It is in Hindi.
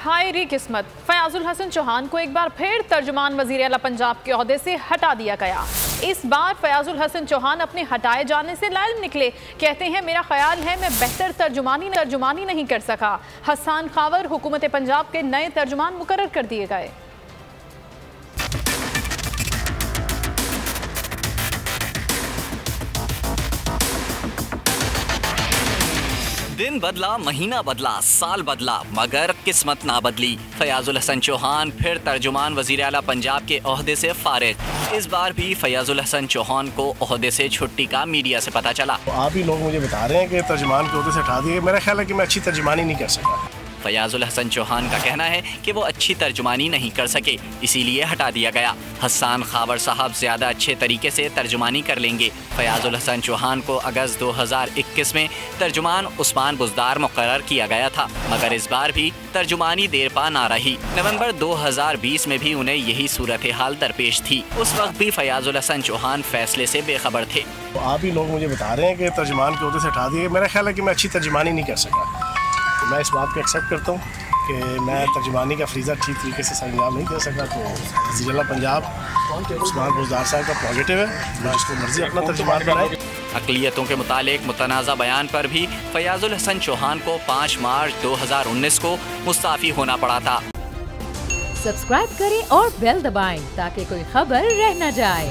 हाय री किस्मत, फयाजुल हसन चौहान को एक बार फिर तर्जुमान वजीर आला पंजाब के ओहदे से हटा दिया गया। इस बार फयाजुल हसन चौहान अपने हटाए जाने से लायल निकले। कहते हैं मेरा ख्याल है मैं बेहतर तर्जुमानी नहीं कर सका। हसन खावर हुकूमत पंजाब के नए तर्जुमान मुकर्रर कर दिए गए। दिन बदला, महीना बदला, साल बदला, मगर किस्मत ना बदली। फयाजुल हसन चौहान फिर तर्जुमान वजीर आला पंजाब के ओहदे से फारिग। इस बार भी फयाजुल हसन चौहान को ओहदे से छुट्टी का मीडिया से पता चला। आप ही लोग मुझे बता रहे हैं कि तर्जुमान के ओहदे से हटा दिए। मेरा ख्याल है कि मैं अच्छी तर्जुमानी नहीं कर सका। फयाजुल हसन चौहान का कहना है कि वो अच्छी तर्जुमानी नहीं कर सके, इसीलिए हटा दिया गया। हसन खावर साहब ज्यादा अच्छे तरीके से तर्जुमानी कर लेंगे। फयाजुल हसन चौहान को अगस्त 2021 में तर्जुमान उस्मान बुज़दार मुकर्रर किया गया था, मगर इस बार भी तर्जुमानी देर पा ना रही। नवंबर 2020 में भी उन्हें यही सूरत हाल दरपेश थी। उस वक्त भी फयाजुल हसन चौहान फैसले से बेखबर थे। आप ही लोग मुझे बता रहे हैं कि तर्जुमान के ओहदे से हटा दिए। मेरा ख्याल है कि मैं अच्छी तर्जुमानी नहीं कर सका। मैं इस बात को एक्सेप्ट करता हूँ कि मैं तर्जुमानी का फ्रीज़ा ठीक तरीके से अंजाम नहीं दे सका। तो वज़ीर आला पंजाब उस्मान बुज़दार साहब का पॉजिटिव है, मैं जिसको मर्जी अपना तर्जुमान बनाए। अक़लियतों के मुतालिक मुतनाज़ा बयान पर भी फयाजुल हसन चौहान को 5 मार्च 2019 को मुस्ताफ़ी होना पड़ा था। सब्सक्राइब करें और बेल दबाएं ताकि कोई खबर रह न जाए।